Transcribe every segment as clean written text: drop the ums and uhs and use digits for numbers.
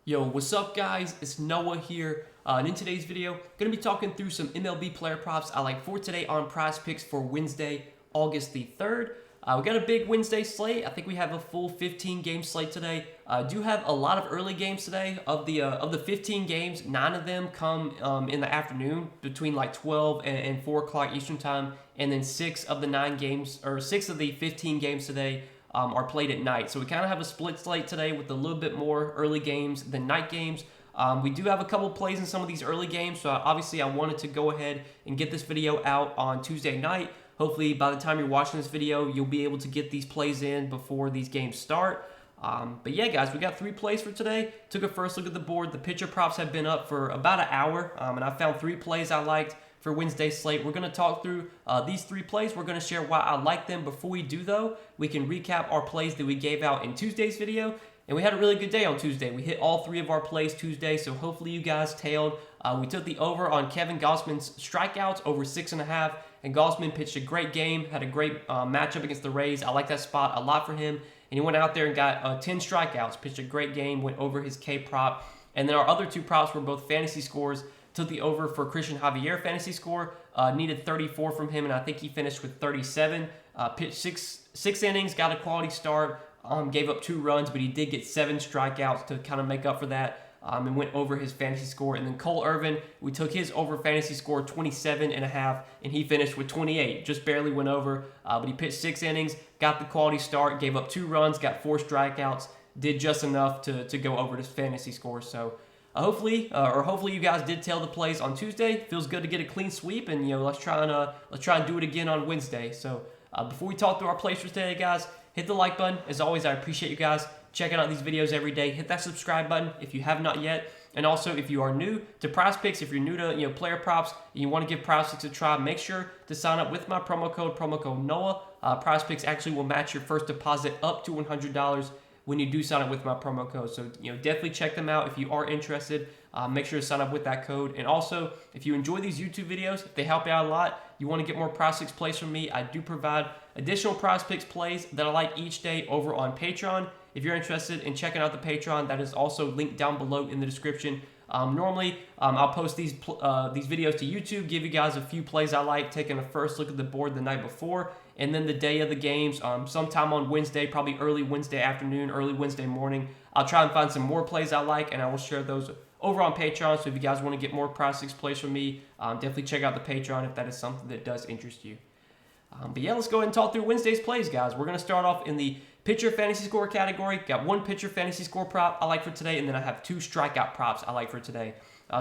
Yo, what's up guys? It's Noah here, and in today's video, going to be talking through some MLB player props I like for today on Prizepicks for Wednesday, August the 3rd. We got a big Wednesday slate. I think we have a full 15 game slate today. Do have a lot of early games today. Of the 15 games, 9 of them come in the afternoon between like 12 and 4 o'clock Eastern time, and then 6 of the 15 games today are played at night. So we kind of have a split slate today with a little bit more early games than night games. We do have a couple plays in some of these early games, so obviously I wanted to go ahead and get this video out on Tuesday night. Hopefully by the time you're watching this video, you'll be able to get these plays in before these games start. But yeah, guys, we got 3 plays for today. Took a first look at the board. The pitcher props have been up for about an hour, and I found 3 plays I liked for Wednesday's slate. We're going to talk through these 3 plays. We're going to share why I like them. Before we do, though, we can recap our plays that we gave out in Tuesday's video. And we had a really good day on Tuesday. We hit all 3 of our plays Tuesday, so hopefully you guys tailed. We took the over on Kevin Gausman's strikeouts, over 6.5. And Gausman pitched a great game, had a great matchup against the Rays. I like that spot a lot for him. And he went out there and got 10 strikeouts, pitched a great game, went over his K prop. And then our other 2 props were both fantasy scores. Took the over for Christian Javier fantasy score, needed 34 from him, and I think he finished with 37. Pitched six innings, got a quality start, gave up 2 runs, but he did get 7 strikeouts to kind of make up for that. And went over his fantasy score. And then Cole Irvin, we took his over fantasy score 27.5, and he finished with 28. Just barely went over, but he pitched 6 innings, got the quality start, gave up 2 runs, got 4 strikeouts, did just enough to go over his fantasy score. So hopefully you guys did tail the plays on Tuesday. Feels good to get a clean sweep, and let's try and do it again on Wednesday. So before we talk through our plays for today, guys, hit the like button. As always, I appreciate you guys checking out these videos every day. Hit that subscribe button if you have not yet. And also, if you are new to Prizepicks, if you're new to player props, and you want to give Prizepicks a try, make sure to sign up with my promo code Noah. Prizepicks actually will match your first deposit up to $100 when you do sign up with my promo code. So definitely check them out if you are interested. Make sure to sign up with that code. And also, if you enjoy these YouTube videos, if they help you out a lot, you want to get more Prizepicks plays from me, I do provide additional Prizepicks plays that I like each day over on Patreon. If you're interested in checking out the Patreon, that is also linked down below in the description. Normally, I'll post these videos to YouTube, give you guys a few plays I like, taking a first look at the board the night before, and then the day of the games, sometime on Wednesday, probably early Wednesday afternoon, early Wednesday morning, I'll try and find some more plays I like, and I will share those over on Patreon. So if you guys want to get more Prizepicks plays from me, definitely check out the Patreon if that is something that does interest you. But yeah, let's go ahead and talk through Wednesday's plays, guys. We're going to start off in the pitcher fantasy score category. Got 1 pitcher fantasy score prop I like for today, and then I have 2 strikeout props I like for today.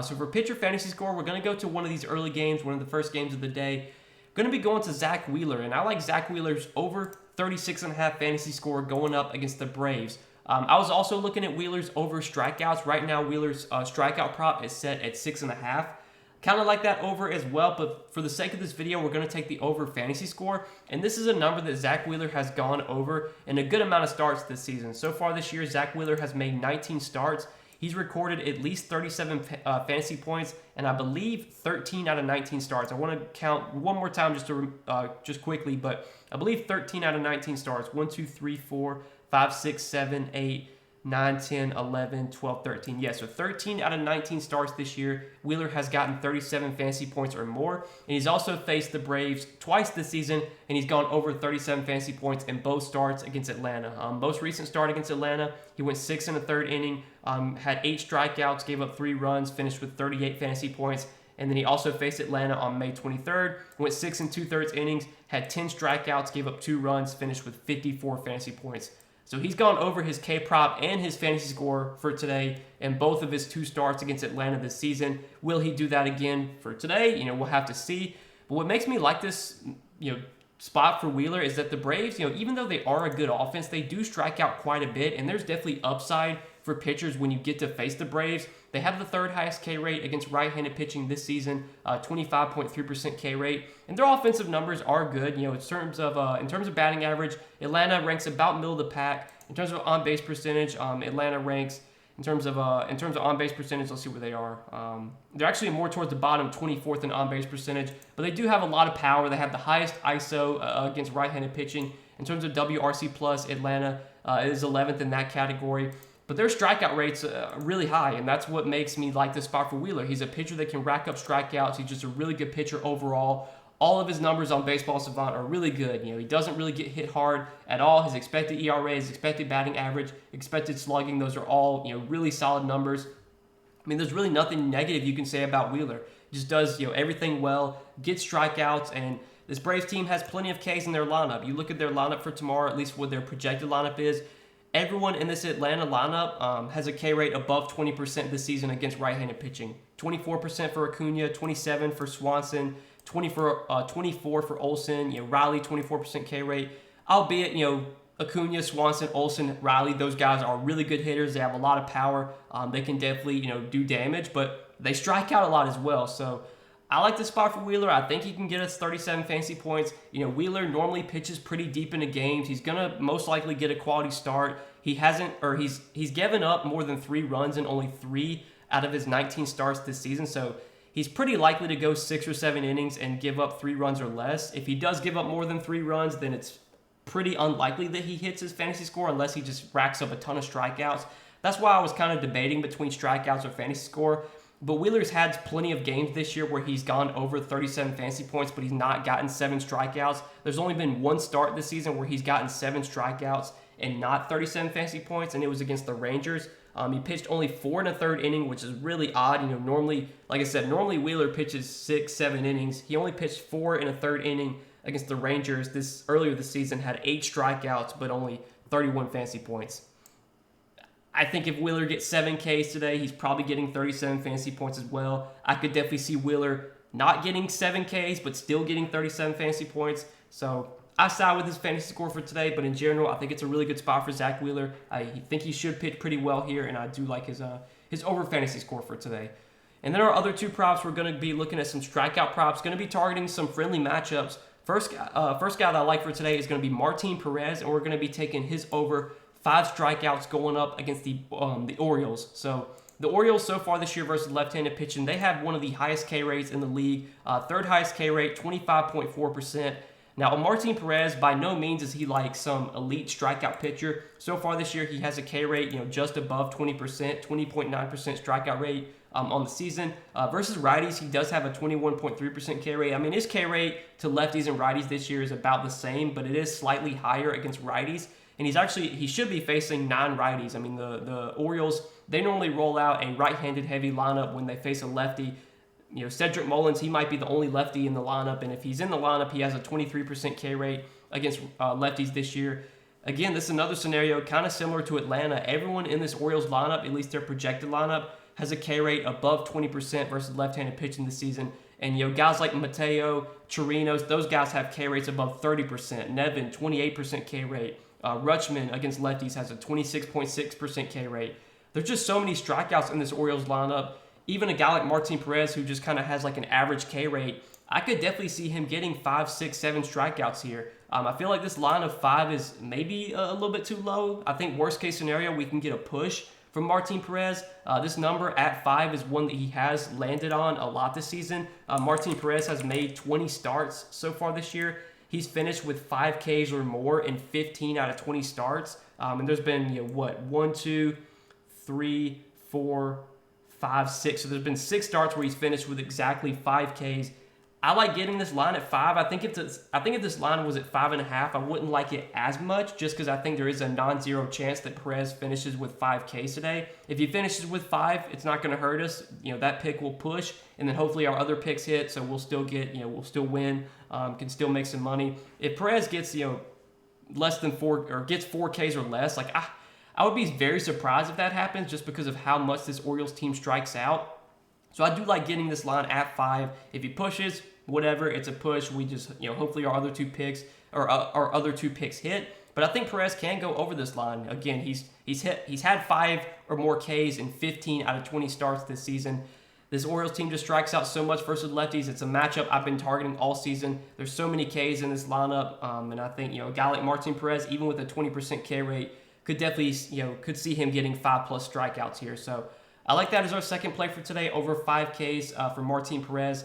So for pitcher fantasy score, we're going to go to one of these early games, one of the first games of the day. Going to be going to Zach Wheeler, and I like Zach Wheeler's over 36.5 fantasy score going up against the Braves. I was also looking at Wheeler's over strikeouts. Right now, Wheeler's strikeout prop is set at 6.5. Kind of like that over as well, but for the sake of this video, we're going to take the over fantasy score. And this is a number that Zach Wheeler has gone over in a good amount of starts this season. So far this year, Zach Wheeler has made 19 starts. He's recorded at least 37 fantasy points, and I believe 13 out of 19 starts. I want to count one more time just quickly, but I believe 13 out of 19 starts. 1, 2, 3, 4, 5, 6, 7, 8, 9, 10, 11, 12, 13. Yeah, so 13 out of 19 starts this year. Wheeler has gotten 37 fantasy points or more. And he's also faced the Braves twice this season, and he's gone over 37 fantasy points in both starts against Atlanta. Most recent start against Atlanta, he went 6 1/3 inning, had 8 strikeouts, gave up 3 runs, finished with 38 fantasy points. And then he also faced Atlanta on May 23rd, went 6 2/3 innings, had 10 strikeouts, gave up 2 runs, finished with 54 fantasy points. So he's gone over his K prop and his fantasy score for today in both of his 2 starts against Atlanta this season. Will he do that again for today? We'll have to see. But what makes me like this, spot for Wheeler is that the Braves, even though they are a good offense, they do strike out quite a bit, and there's definitely upside for pitchers when you get to face the Braves. They have the 3rd highest K rate against right-handed pitching this season, 25.3% K rate, and their offensive numbers are good. In terms of batting average, Atlanta ranks about middle of the pack. In terms of on-base percentage, Atlanta ranks in terms of on-base percentage. Let's see where they are. They're actually more towards the bottom, 24th in on-base percentage, but they do have a lot of power. They have the highest ISO against right-handed pitching. In terms of WRC plus, Atlanta is 11th in that category. but their strikeout rates are really high, and that's what makes me like this spot for Wheeler. He's a pitcher that can rack up strikeouts. He's just a really good pitcher overall. All of his numbers on Baseball Savant are really good. He doesn't really get hit hard at all. His expected ERA, his expected batting average, expected slugging, those are all really solid numbers. I mean, there's really nothing negative you can say about Wheeler. He just does everything well, gets strikeouts, and this Braves team has plenty of Ks in their lineup. You look at their lineup for tomorrow, at least what their projected lineup is. Everyone in this Atlanta lineup has a K rate above 20% this season against right-handed pitching. 24% for Acuna, 27% for Swanson, 24 for Olsen. Riley, 24% K rate. Albeit, Acuna, Swanson, Olsen, Riley, those guys are really good hitters. They have a lot of power. They can definitely, do damage, but they strike out a lot as well. So I like this spot for Wheeler. I think he can get us 37 fantasy points. Wheeler normally pitches pretty deep into games. He's going to most likely get a quality start. He's given up more than 3 runs in only 3 out of his 19 starts this season. So he's pretty likely to go 6 or 7 innings and give up 3 runs or less. If he does give up more than 3 runs, then it's pretty unlikely that he hits his fantasy score unless he just racks up a ton of strikeouts. That's why I was kind of debating between strikeouts or fantasy score. But Wheeler's had plenty of games this year where he's gone over 37 fantasy points, but he's not gotten 7 strikeouts. There's only been 1 start this season where he's gotten 7 strikeouts and not 37 fantasy points, and it was against the Rangers. He pitched only 4 1/3 inning, which is really odd. Normally, like I said, normally Wheeler pitches 6, 7 innings. He only pitched 4 1/3 inning against the Rangers earlier this season, had 8 strikeouts, but only 31 fantasy points. I think if Wheeler gets 7 Ks today, he's probably getting 37 fantasy points as well. I could definitely see Wheeler not getting 7 Ks, but still getting 37 fantasy points. So I side with his fantasy score for today, but in general, I think it's a really good spot for Zach Wheeler. I think he should pitch pretty well here, and I do like his over fantasy score for today. And then our other 2 props, we're going to be looking at some strikeout props, going to be targeting some friendly matchups. First guy that I like for today is going to be Martin Perez, and we're going to be taking his over 5 strikeouts going up against the Orioles. So the Orioles so far this year versus left-handed pitching, they have one of the highest K rates in the league. 3rd highest K rate, 25.4%. Now, Martin Perez, by no means is he like some elite strikeout pitcher. So far this year, he has a K rate, just above 20%, 20.9% strikeout rate on the season. Versus righties, he does have a 21.3% K rate. I mean, his K rate to lefties and righties this year is about the same, but it is slightly higher against righties. And he should be facing non-righties. I mean, the Orioles, they normally roll out a right-handed heavy lineup when they face a lefty. Cedric Mullins, he might be the only lefty in the lineup, and if he's in the lineup, he has a 23% K rate against lefties this year. Again, this is another scenario kind of similar to Atlanta. Everyone in this Orioles lineup, at least their projected lineup, has a K rate above 20% versus left-handed pitching this season. And guys like Mateo, Chirinos, those guys have K rates above 30%. Nevin, 28% K rate. Rutschman against lefties has a 26.6% K rate. There's just so many strikeouts in this Orioles lineup. Even a guy like Martin Perez, who just kind of has like an average K rate, I could definitely see him getting 5, 6, 7 strikeouts here. I feel like this line of 5 is maybe a little bit too low. I think worst case scenario, we can get a push from Martin Perez. This number at 5 is one that he has landed on a lot this season. Martin Perez has made 20 starts so far this year. He's finished with 5 Ks or more in 15 out of 20 starts. And there's been, 1, 2, 3, 4, 5, 6. So there's been 6 starts where he's finished with exactly 5 Ks. I like getting this line at 5. I think if this line was at 5.5, I wouldn't like it as much, just because I think there is a non-zero chance that Perez finishes with 5 Ks today. If he finishes with 5, it's not going to hurt us. That pick will push, and then hopefully our other picks hit, so we'll still get, we'll still win, can still make some money. If Perez gets, less than 4 or gets 4 Ks or less, like I would be very surprised if that happens, just because of how much this Orioles team strikes out. So I do like getting this line at 5. If he pushes, whatever, it's a push. We just, hopefully our other 2 picks or our other 2 picks hit. But I think Perez can go over this line. Again, he's had 5 or more Ks in 15 out of 20 starts this season. This Orioles team just strikes out so much versus lefties. It's a matchup I've been targeting all season. There's so many Ks in this lineup, and I think a guy like Martin Perez, even with a 20% K rate, could definitely could see him getting 5+ strikeouts here. So I like that as our second play for today, over 5 Ks for Martin Perez.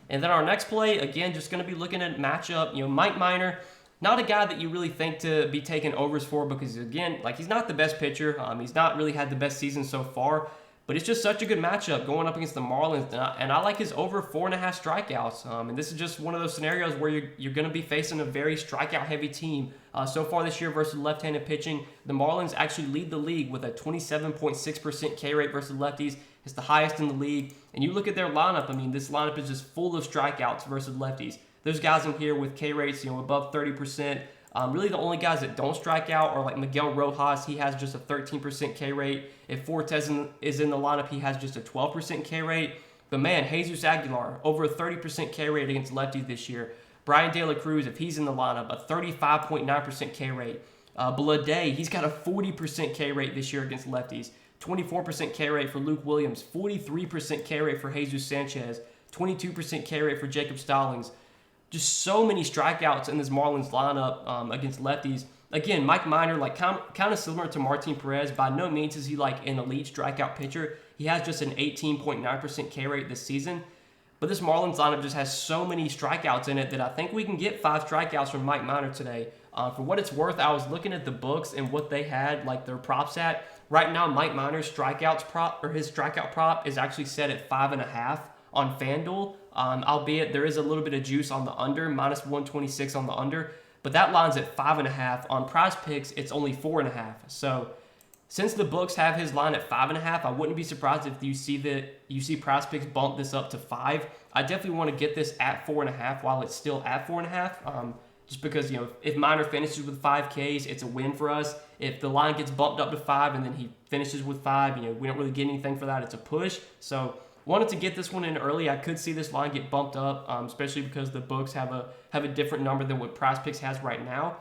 And then our next play, again, just going to be looking at matchup. Mike Minor, Not a guy that you really think to be taking overs for because, again, like he's not the best pitcher. He's not really had the best season so far. But it's just such a good matchup going up against the Marlins, and I like his over 4.5 strikeouts. And this is just one of those scenarios where you're going to be facing a very strikeout-heavy team. So far this year versus left-handed pitching, the Marlins actually lead the league with a 27.6% K rate versus lefties. It's the highest in the league. And you look at their lineup, I mean, this lineup is just full of strikeouts versus lefties. There's guys in here with K rates, above 30%. Really, the only guys that don't strike out are like Miguel Rojas. He has just a 13% K rate. If Fortes is in the lineup, he has just a 12% K rate. But man, Jesus Aguilar, over a 30% K rate against lefties this year. Brian De La Cruz, if he's in the lineup, a 35.9% K rate. Blade, he's got a 40% K rate this year against lefties. 24% K rate for Luke Williams. 43% K rate for Jesus Sanchez. 22% K rate for Jacob Stallings. Just so many strikeouts in this Marlins lineup against lefties. Again, Mike Minor, like kind of similar to Martin Perez. By no means is he like an elite strikeout pitcher. He has just an 18.9% K rate this season. But this Marlins lineup just has so many strikeouts in it that I think we can get 5 strikeouts from Mike Minor today. For what it's worth, I was looking at the books and what they had like their props at. Right now, Mike Minor's strikeout prop is actually set at 5.5 on FanDuel. Albeit there is a little bit of juice on the under, minus 126 on the under, but that line's at 5.5. On Prizepicks, it's only 4.5. So since the books have his line at 5.5, I wouldn't be surprised if you see Prizepicks bump this up to 5. I definitely want to get this at 4.5 while it's still at 4.5. Just because if Minor finishes with 5 Ks, it's a win for us. If the line gets bumped up to 5 and then he finishes with 5, we don't really get anything for that. It's a push. So wanted to get this one in early. I could see this line get bumped up, especially because the books have a different number than what Prizepicks has right now.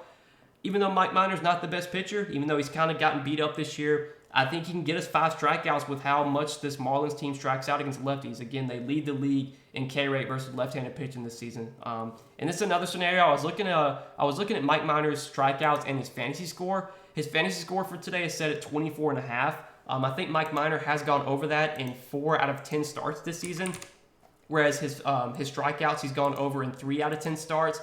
Even though Mike Minor's not the best pitcher, even though he's kind of gotten beat up this year, I think he can get us 5 strikeouts with how much this Marlins team strikes out against lefties. Again, they lead the league in K rate versus left-handed pitching this season. And this is another scenario. I was looking at Mike Minor's strikeouts and his fantasy score. His fantasy score for today is set at 24.5. I think Mike Minor has gone over that in 4 out of 10 starts this season, whereas his strikeouts he's gone over in 3 out of 10 starts.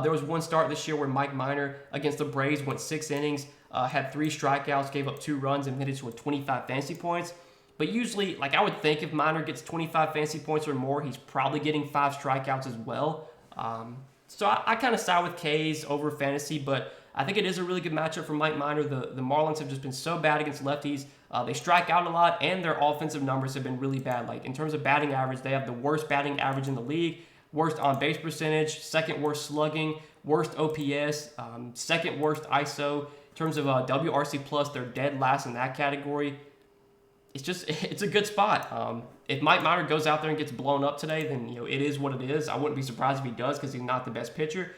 There was one start this year where Mike Minor against the Braves went 6 innings, had 3 strikeouts, gave up 2 runs, and finished with 25 fantasy points. But usually, like I would think if Minor gets 25 fantasy points or more, he's probably getting 5 strikeouts as well. So I kind of side with K's over fantasy, but I think it is a really good matchup for Mike Minor. The Marlins have just been so bad against lefties. They strike out a lot, and their offensive numbers have been really bad. Like in terms of batting average, they have the worst batting average in the league, worst on-base percentage, second worst slugging, worst OPS, second worst ISO. In terms of WRC+, they're dead last in that category. It's a good spot. If Mike Minor goes out there and gets blown up today, then it is what it is. I wouldn't be surprised if he does because he's not the best pitcher.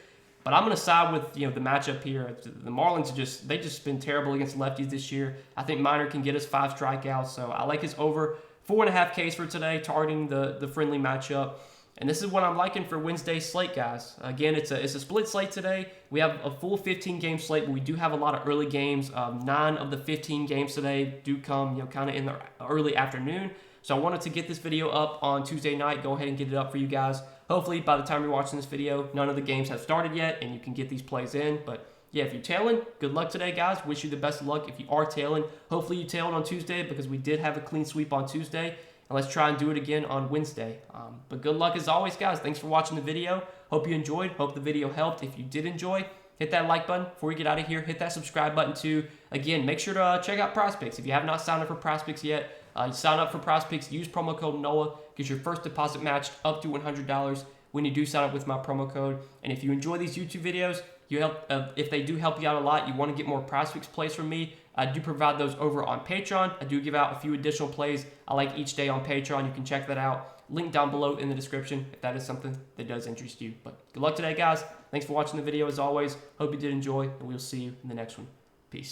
But I'm going to side with the matchup here. The Marlins they just been terrible against lefties this year. I think Minor can get us 5 strikeouts, so I like his over 4.5 Ks for today, targeting the friendly matchup. And this is what I'm liking for Wednesday's slate, guys. Again, it's a split slate today. We have a full 15-game slate, but we do have a lot of early games. 9 of the 15 games today do come kind of in the early afternoon. So I wanted to get this video up on Tuesday night. Go ahead and get it up for you guys. Hopefully, by the time you're watching this video, none of the games have started yet, and you can get these plays in. But yeah, if you're tailing, good luck today, guys. Wish you the best of luck. If you are tailing, hopefully you tailed on Tuesday because we did have a clean sweep on Tuesday. And let's try and do it again on Wednesday. But good luck as always, guys. Thanks for watching the video. Hope you enjoyed. Hope the video helped. If you did enjoy, hit that like button before we get out of here. Hit that subscribe button too. Again, make sure to check out Prizepicks. If you have not signed up for Prizepicks yet, you sign up for Prizepicks. Use promo code NOAH. Get your first deposit matched up to $100 when you do sign up with my promo code. And if you enjoy these YouTube videos, if they do help you out a lot, you want to get more Prizepicks plays from me, I do provide those over on Patreon. I do give out a few additional plays I like each day on Patreon. You can check that out. Link down below in the description if that is something that does interest you. But good luck today, guys. Thanks for watching the video as always. Hope you did enjoy, and we'll see you in the next one. Peace.